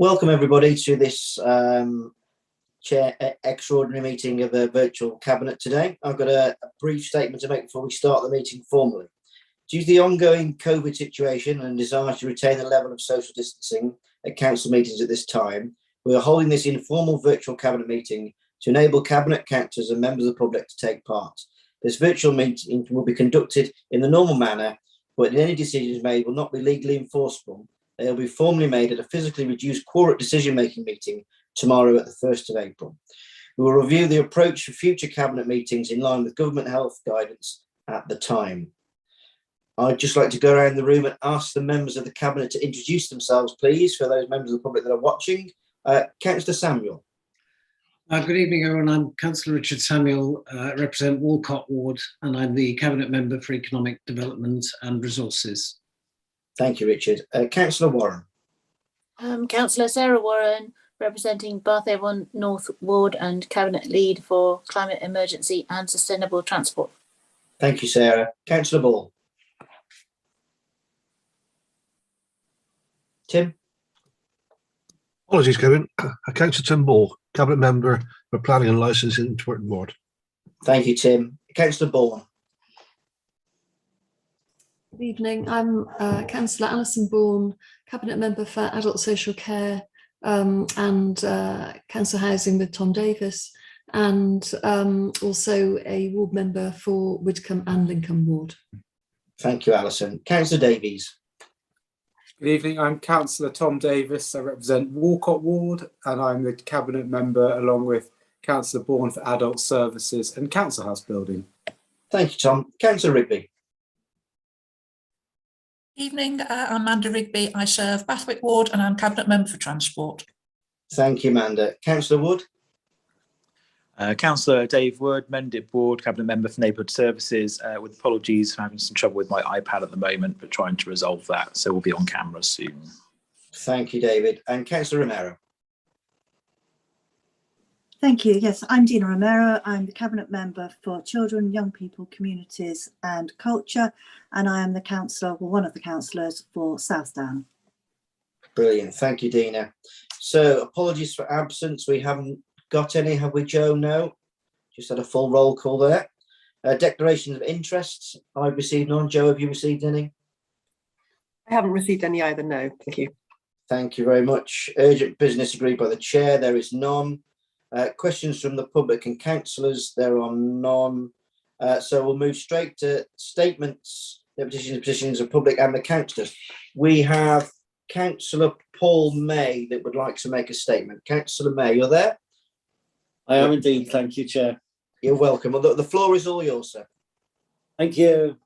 Welcome everybody to this extraordinary meeting of the virtual cabinet today. I've got a brief statement to make before we start the meeting formally. Due to the ongoing COVID situation and desire to retain the level of social distancing at council meetings at this time, we are holding this informal virtual cabinet meeting to enable cabinet councillors and members of the public to take part. This virtual meeting will be conducted in the normal manner, but any decisions made will not be legally enforceable. They will be formally made at a physically reduced quorum decision-making meeting tomorrow at the 1st of April. We will review the approach for future cabinet meetings in line with government health guidance at the time. I'd just like to go around the room and ask the members of the cabinet to introduce themselves, please, for those members of the public that are watching. Councillor Samuel. Good evening, everyone. I'm Councillor Richard Samuel, represent Walcott Ward, and I'm the Cabinet Member for Economic Development and Resources. Thank you, Richard. Councillor Warren. Councillor Sarah Warren, representing Bath Avon North Ward and Cabinet Lead for Climate Emergency and Sustainable Transport. Thank you, Sarah. Councillor Ball. Tim. Apologies, Kevin. Councillor Tim Ball, Cabinet Member for Planning and Licensing in Twerton Ward. Thank you, Tim. Councillor Bourne. Good evening. I'm Councillor Alison Bourne, Cabinet Member for Adult Social Care and Council Housing with Tom Davis, and also a ward member for Widcombe and Lincoln Ward. Thank you, Alison. Councillor Davies. Good evening, I'm Councillor Tom Davis. I represent Walcott Ward and I'm the Cabinet Member along with Councillor Bourne for Adult Services and Council House Building. Thank you, Tom. Councillor Rigby. Evening, I'm Amanda Rigby. I serve Bathwick Ward and I'm Cabinet Member for Transport. Thank you, Amanda. Councillor Wood. Councillor Dave Wood, Mendip Ward, Cabinet Member for Neighbourhood Services, with apologies for having some trouble with my iPad at the moment, but trying to resolve that. So we'll be on camera soon. Thank you, David. And Councillor Romero. Thank you. Yes, I'm Dina Romero. I'm the Cabinet Member for Children, Young People, Communities and Culture, and I am the councillor, well, one of the councillors for Southdown. Brilliant. Thank you, Dina. So apologies for absence. We haven't got any, have we, Joe? No. Just had a full roll call there. Declarations of interests. I've received none. Joe, have you received any? I haven't received any either, no. Thank you. Thank you very much. Urgent business agreed by the chair. There is none. Questions from the public and councillors. There are none. So we'll move straight to statements, petitions of public and the councillors. We have Councillor Paul May that would like to make a statement. Councillor May, you're there? I am indeed. Thank you, Chair. You're welcome. Well, the floor is all yours, sir. Thank you.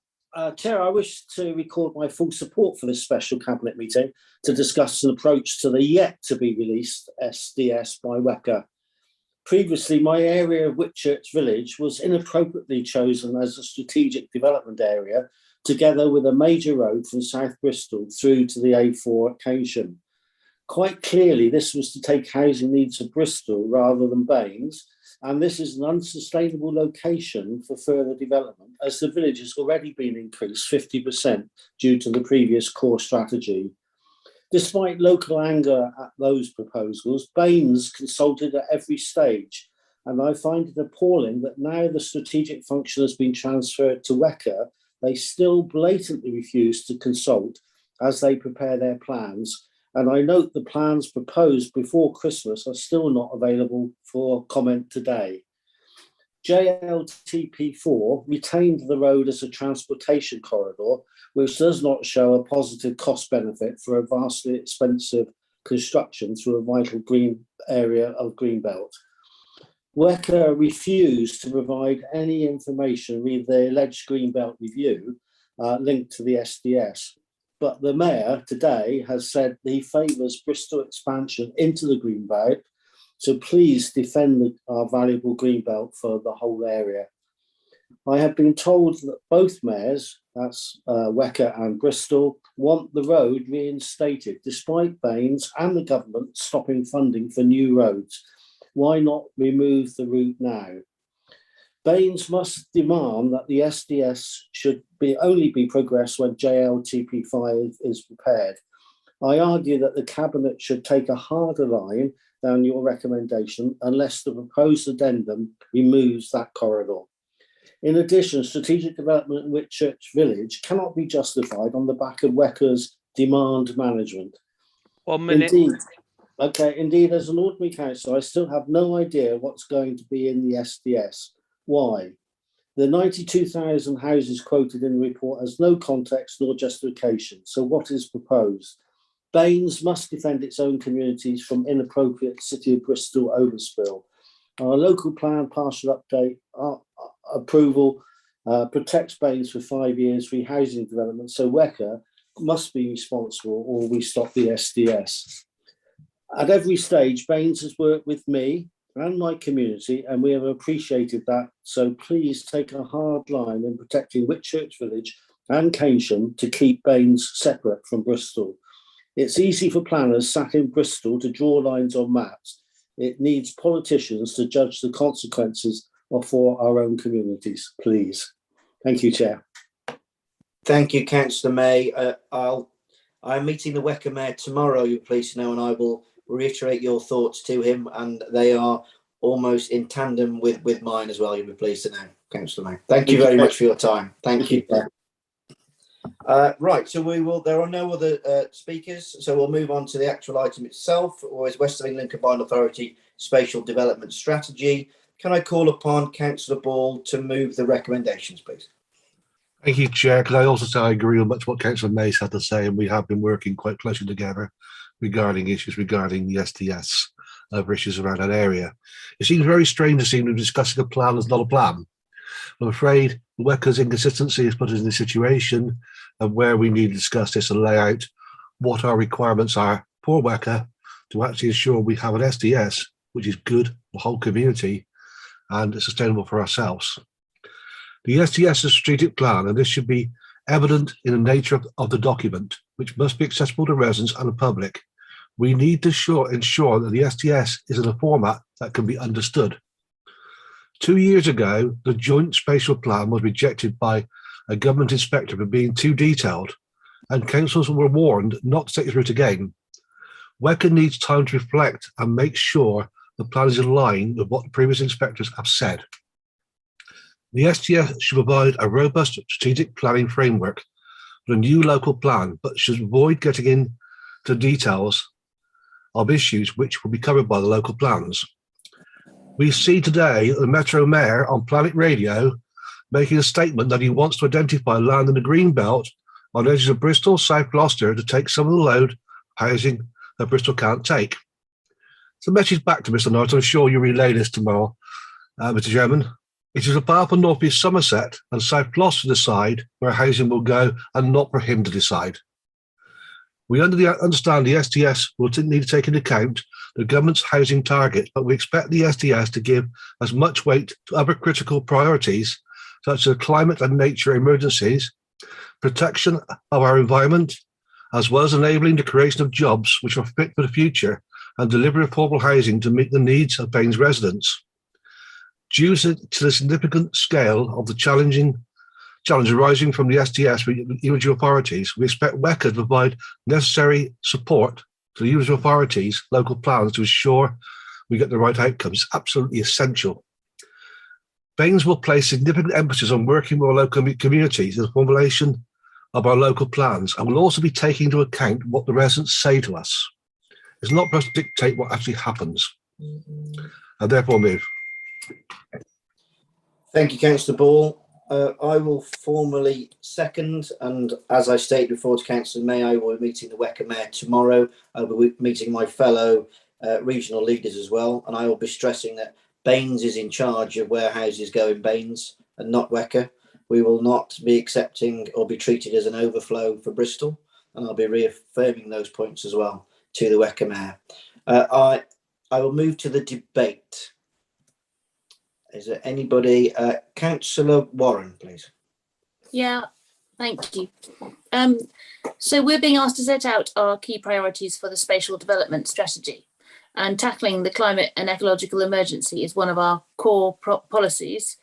Chair, I wish to record my full support for this special cabinet meeting to discuss an approach to the yet to be released SDS by WECA. Previously, my area of Whitchurch Village was inappropriately chosen as a strategic development area, together with a major road from South Bristol through to the A4 at Cowsham. Quite clearly, this was to take housing needs of Bristol rather than Baines, and this is an unsustainable location for further development, as the village has already been increased 50% due to the previous core strategy. Despite local anger at those proposals, Baines consulted at every stage, and I find it appalling that now the strategic function has been transferred to WECA, they still blatantly refuse to consult as they prepare their plans. And I note the plans proposed before Christmas are still not available for comment today. JLTP4 retained the road as a transportation corridor, which does not show a positive cost benefit for a vastly expensive construction through a vital green area of Greenbelt. WECA refused to provide any information with the alleged Greenbelt review linked to the SDS. But the Mayor today has said he favours Bristol expansion into the Greenbelt, so please defend our valuable Greenbelt for the whole area. I have been told that both mayors, that's WECA and Bristol, want the road reinstated, despite Baines and the government stopping funding for new roads. Why not remove the route now? Baines must demand that the SDS should only be progressed when JLTP5 is prepared. I argue that the Cabinet should take a harder line down your recommendation unless the proposed addendum removes that corridor. In addition, strategic development in Whitchurch Village cannot be justified on the back of WECA's demand management. 1 minute. Indeed, as an ordinary councillor, I still have no idea what's going to be in the SDS. Why? The 92,000 houses quoted in the report has no context nor justification. So what is proposed? Baines must defend its own communities from inappropriate City of Bristol overspill. Our local plan partial update approval protects Baines for 5 years rehousing development. So WECA must be responsible or we stop the SDS. At every stage, Baines has worked with me and my community, and we have appreciated that. So please take a hard line in protecting Whitchurch Village and Keynsham to keep Baines separate from Bristol. It's easy for planners sat in Bristol to draw lines on maps. It needs politicians to judge the consequences for our own communities, please. Thank you, Chair. Thank you, Councillor May. I'm meeting the WECA Mayor tomorrow, you're pleased to know, and I will reiterate your thoughts to him, and they are almost in tandem with mine as well, you'll be pleased to know, Councillor May. Thank you very much for your time. Thank you. Right, so there are no other speakers, so we'll move on to the actual item itself, or is West of England Combined Authority Spatial Development Strategy. Can I call upon Councillor Ball to move the recommendations, please? Thank you, Chair. Can I also say I agree with much what Councillor Mace had to say, and we have been working quite closely together regarding issues regarding the SDS, other issues around that area. It seems very strange to see them discussing a plan that's not a plan. I'm afraid WECA's inconsistency has put us in this situation of where we need to discuss this and lay out what our requirements are for WECA to actually ensure we have an SDS which is good for the whole community and sustainable for ourselves. The SDS is a strategic plan, and this should be evident in the nature of the document, which must be accessible to residents and the public. We need to ensure that the SDS is in a format that can be understood. 2 years ago, the joint spatial plan was rejected by a government inspector for being too detailed, and councils were warned not to take this route again. WECA needs time to reflect and make sure the plan is in line with what the previous inspectors have said. The SDS should provide a robust strategic planning framework for a new local plan, but should avoid getting into details of issues which will be covered by the local plans. We see today the Metro Mayor on Planet Radio making a statement that he wants to identify land in the green belt on the edges of Bristol, South Gloucester to take some of the load housing that Bristol can't take. So message back to Mr. Knight, I'm sure you relay this tomorrow, Mr. Chairman. It is a power for North East Somerset and South Gloucester to decide where housing will go and not for him to decide. We understand the SDS will need to take into account the government's housing targets, but we expect the SDS to give as much weight to other critical priorities, such as climate and nature emergencies, protection of our environment, as well as enabling the creation of jobs which are fit for the future and deliver affordable housing to meet the needs of Baines residents. Due to the significant scale of the challenge arising from the SDS with individual authorities, we expect WECA to provide necessary support to the individual authorities' local plans to ensure we get the right outcomes. It's absolutely essential. Baines will place significant emphasis on working with our local communities in the formulation of our local plans, and will also be taking into account what the residents say to us. It's not for us to dictate what actually happens. I therefore move. Thank you, Councillor Ball. I will formally second, and as I stated before to Councillor May, I will be meeting the WECA Mayor tomorrow. I will be meeting my fellow regional leaders as well, and I will be stressing that Baines is in charge of where houses go in Baines and not WECA. We will not be accepting or be treated as an overflow for Bristol, and I'll be reaffirming those points as well to the WECA Mayor. I will move to the debate. Is there anybody? Councillor Warren, please. Yeah, thank you. So we're being asked to set out our key priorities for the spatial development strategy, and tackling the climate and ecological emergency is one of our core policies.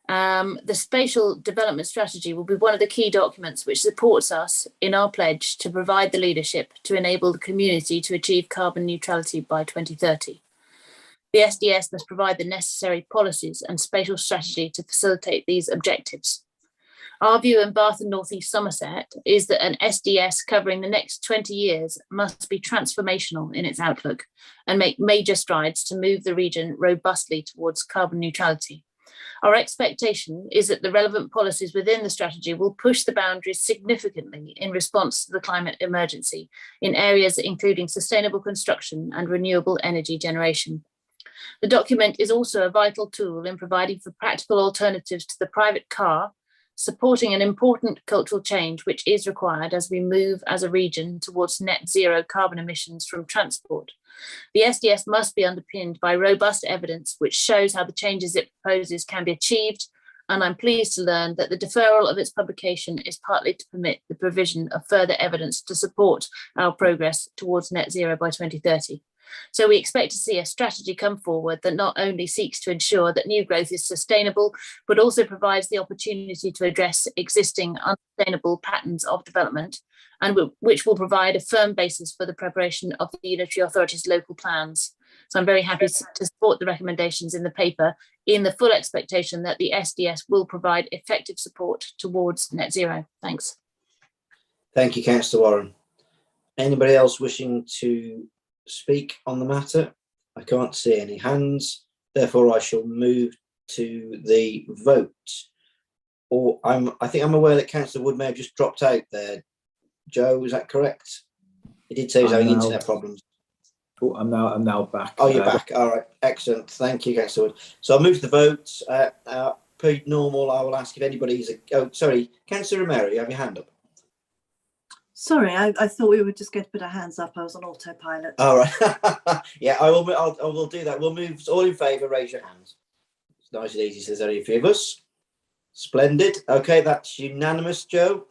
The spatial development strategy will be one of the key documents which supports us in our pledge to provide the leadership to enable the community to achieve carbon neutrality by 2030. The SDS must provide the necessary policies and spatial strategy to facilitate these objectives. Our view in Bath and North East Somerset is that an SDS covering the next 20 years must be transformational in its outlook and make major strides to move the region robustly towards carbon neutrality. Our expectation is that the relevant policies within the strategy will push the boundaries significantly in response to the climate emergency in areas including sustainable construction and renewable energy generation. The document is also a vital tool in providing for practical alternatives to the private car, supporting an important cultural change which is required as we move as a region towards net zero carbon emissions from transport. The SDS must be underpinned by robust evidence which shows how the changes it proposes can be achieved, and I'm pleased to learn that the deferral of its publication is partly to permit the provision of further evidence to support our progress towards net zero by 2030. So we expect to see a strategy come forward that not only seeks to ensure that new growth is sustainable, but also provides the opportunity to address existing unsustainable patterns of development, and which will provide a firm basis for the preparation of the Unitary Authority's local plans. So I'm very happy to support the recommendations in the paper in the full expectation that the SDS will provide effective support towards net zero. Thanks. Thank you, Councillor Warren. Anybody else wishing to speak on the matter? I can't see any hands, therefore I shall move to the vote. Or I think I'm aware that Councillor Wood may have just dropped out there. Joe, is that correct? He did say he was having internet problems. Oh, I'm now back. Oh, you're back. All right, excellent. Thank you, Councillor Wood. So I'll move to the vote. Per normal, I will ask if anybody's. Oh, sorry, Councillor Romero, you have your hand up. Sorry, I thought we were just going to put our hands up. I was on autopilot. All right. Yeah, I will do that. We'll move. All in favour, raise your hands. It's nice and easy, says only a few of us. Splendid. Okay, that's unanimous, Joe.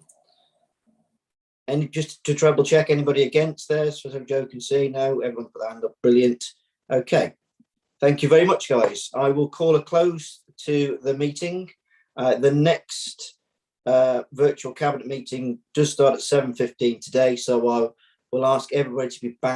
And just to treble check, anybody against there, so Joe can see? No, everyone put their hand up. Brilliant. Okay. Thank you very much, guys. I will call a close to the meeting. The next virtual cabinet meeting does start at 7:15 today, so I will ask everybody to be back